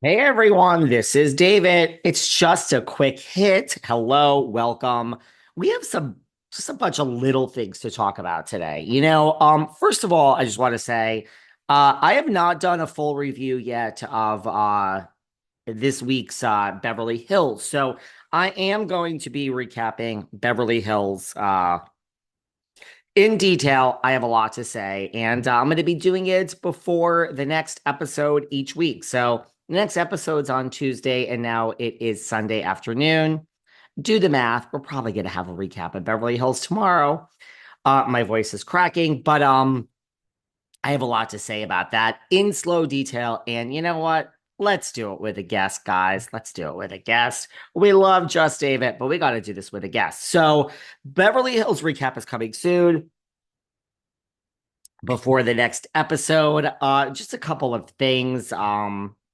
Hey everyone, this is David. It's just a quick hit. Hello, welcome. We have just a bunch of little things to talk about today. First of all, I just want to say I have not done a full review yet of this week's Beverly Hills. So I am going to be recapping Beverly Hills in detail. I have a lot to say, and I'm going to be doing it before the next episode each week. So the next episode's on Tuesday, and now it is Sunday afternoon. Do the math. We're probably going to have a recap of Beverly Hills tomorrow. My voice is cracking, but I have a lot to say about that in slow detail. And you know what? Let's do it with a guest, guys. Let's do it with a guest. We love Just David, but we got to do this with a guest. So, Beverly Hills recap is coming soon before the next episode. Just a couple of things.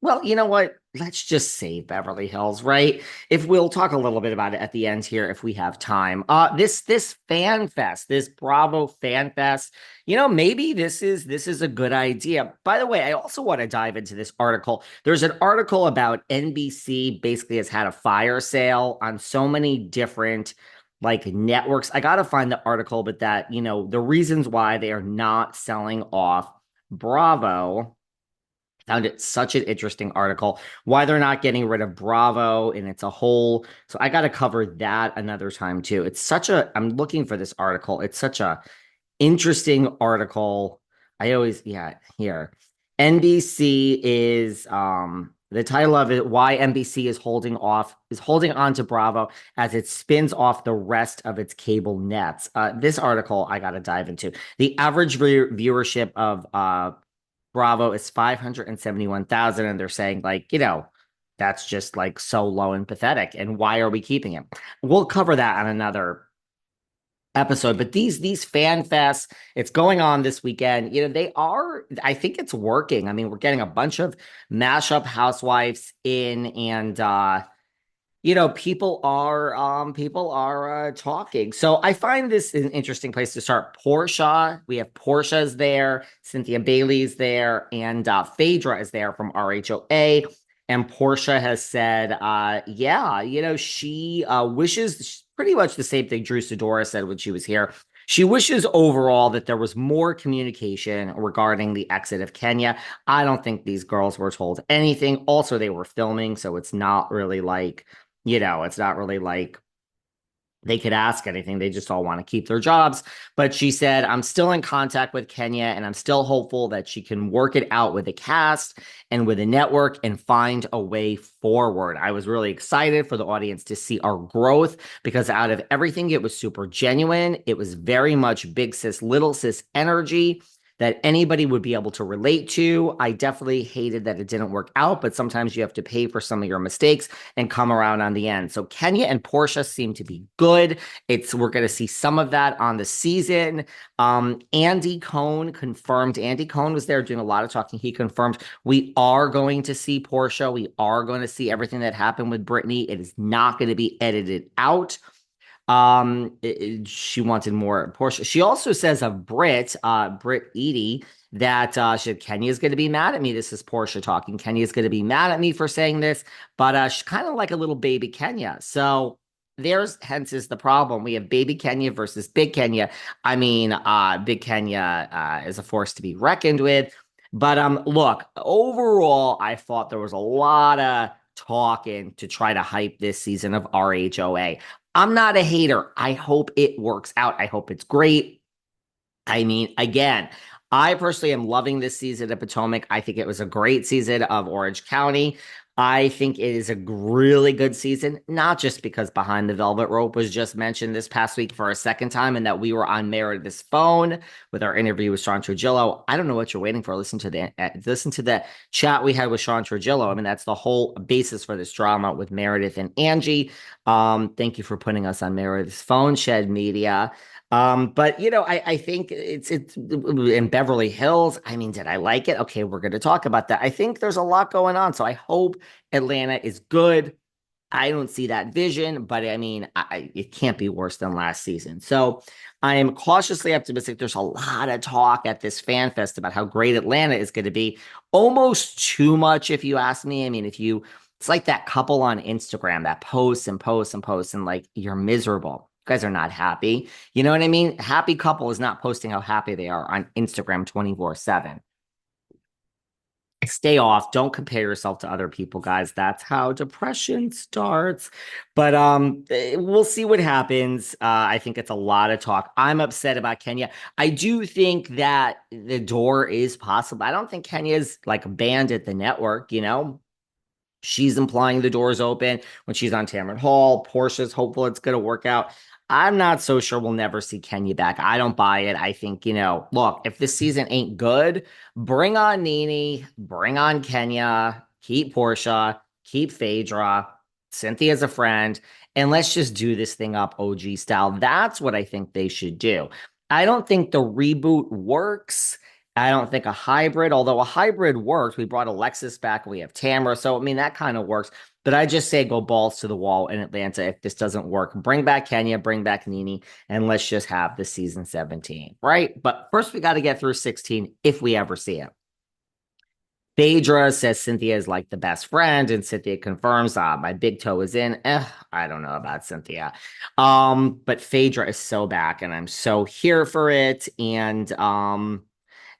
Well, you know what? Let's just save Beverly Hills, right? If we'll talk a little bit about it at the end here, if we have time. This fan fest, this Bravo fan fest. Maybe this is a good idea. By the way, I also want to dive into this article. There's an article about NBC basically has had a fire sale on so many different like networks. I got to find the article, but the reasons why they are not selling off Bravo. Found it such an interesting article. Why they're not getting rid of Bravo, and it's a whole. So I got to cover that another time too. I'm looking for this article. It's such a interesting article. Yeah, here. NBC is the title of it, why NBC is holding on to Bravo as it spins off the rest of its cable nets. This article I gotta dive into. The average viewership of Bravo is 571,000, and they're saying that's just like so low and pathetic. And why are we keeping it? We'll cover that on another episode. But these fan fests, it's going on this weekend. They are. I think it's working. I mean, we're getting a bunch of mashup housewives in, and people are talking. So I find this an interesting place to start. Porsha, we have Porsha's there, Cynthia Bailey's there, and Phaedra is there from RHOA. And Porsha has said, yeah, she wishes pretty much the same thing Drew Sidora said when she was here. She wishes overall that there was more communication regarding the exit of Kenya. I don't think these girls were told anything. Also, they were filming, so it's not really like they could ask anything. They just all want to keep their jobs. But she said, I'm still in contact with Kenya, and I'm still hopeful that she can work it out with the cast and with the network and find a way forward. I was really excited for the audience to see our growth because out of everything, it was super genuine. It was very much big sis, little sis energy that anybody would be able to relate to. I definitely hated that it didn't work out, but sometimes you have to pay for some of your mistakes and come around on the end. So Kenya and Porsha seem to be good. We're going to see some of that on the season. Andy Cohen confirmed. Andy Cohen was there doing a lot of talking. He confirmed we are going to see Porsha. We are going to see everything that happened with Brittany. It is not going to be edited out. She wanted more Porsha. She also says of Britt Edie, that Kenya's going to be mad at me. This is Porsha talking. Kenya's going to be mad at me for saying this, but she's kind of like a little baby Kenya. So hence is the problem. We have baby Kenya versus big Kenya. I mean, big Kenya is a force to be reckoned with. But look, overall, I thought there was a lot of talking to try to hype this season of RHOA. I'm not a hater. I hope it works out. I hope it's great. I mean, again, I personally am loving this season of Potomac. I think it was a great season of Orange County. I think it is a really good season, not just because Behind the Velvet Rope was just mentioned this past week for a second time and that we were on Meredith's phone with our interview with Sean Trujillo. I don't know what you're waiting for. Listen to the chat we had with Sean Trujillo. I mean, that's the whole basis for this drama with Meredith and Angie. Thank you for putting us on Meredith's phone, Shed Media. But I think it's in Beverly Hills. I mean, did I like it? Okay, we're going to talk about that. I think there's a lot going on, so I hope Atlanta is good. I don't see that vision, but I mean, it can't be worse than last season. So I am cautiously optimistic. There's a lot of talk at this fan fest about how great Atlanta is going to be. Almost too much, if you ask me. I mean, it's like that couple on Instagram that posts and posts and posts, and like you're miserable. You guys are not happy. You know what I mean? Happy couple is not posting how happy they are on Instagram 24/7. Stay off. Don't compare yourself to other people, guys. That's how depression starts. But we'll see what happens. I think it's a lot of talk. I'm upset about Kenya. I do think that the door is possible. I don't think Kenya's like banned at the network, you know? She's implying the door's open when she's on Tamron Hall. Porsha's hopeful it's going to work out. I'm not so sure we'll never see Kenya back. I don't buy it. I think, look, if this season ain't good, bring on Nene, bring on Kenya, keep Porsha, keep Phaedra, Cynthia's a friend, and let's just do this thing up OG style. That's what I think they should do. I don't think the reboot works. I don't think a hybrid, although a hybrid works. We brought Alexis back. We have Tamra. So, I mean, that kind of works. But I just say go balls to the wall in Atlanta if this doesn't work. Bring back Kenya, bring back Nene, and let's just have the season 17, right? But first, we got to get through 16 if we ever see it. Phaedra says Cynthia is like the best friend, and Cynthia confirms, my big toe is in. I don't know about Cynthia. But Phaedra is so back, and I'm so here for it. And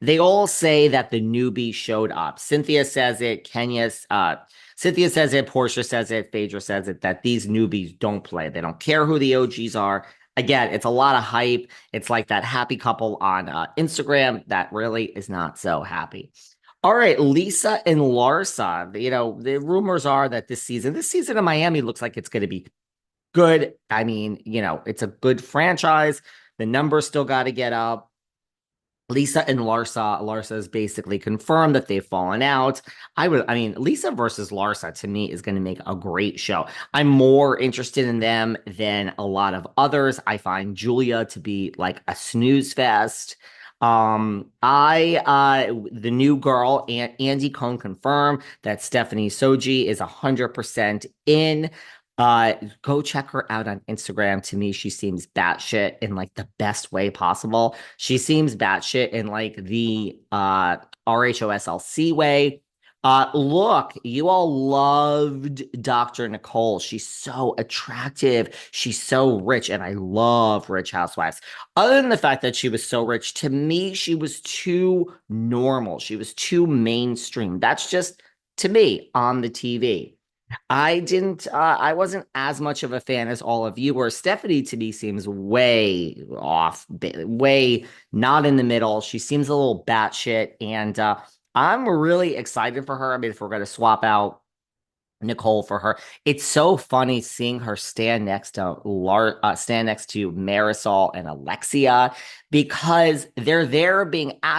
they all say that the newbie showed up. Cynthia says it, Porsha says it, Phaedra says it, that these newbies don't play. They don't care who the OGs are. Again, it's a lot of hype. It's like that happy couple on Instagram that really is not so happy. All right, Lisa and Larsa. The rumors are that this season in Miami looks like it's going to be good. I mean, it's a good franchise. The numbers still got to get up. Lisa and Larsa has basically confirmed that they've fallen out. Lisa versus Larsa to me is going to make a great show. I'm more interested in them than a lot of others. I find Julia to be like a snooze fest. The new girl, Andy Cohen, confirmed that Stephanie Shojaee is 100% in. Go check her out on Instagram. To me, she seems batshit in like the best way possible. She seems batshit in like the RHOSLC way. Look, you all loved Dr. Nicole. She's so attractive. She's so rich, and I love rich housewives. Other than the fact that she was so rich, to me, she was too normal. She was too mainstream. That's just to me on the TV. I wasn't as much of a fan as all of you were. Stephanie to me seems way off, way not in the middle. She seems a little batshit, and I'm really excited for her. I mean, if we're going to swap out Nicole for her, it's so funny seeing her stand next to Marysol and Alexia because they're there being asked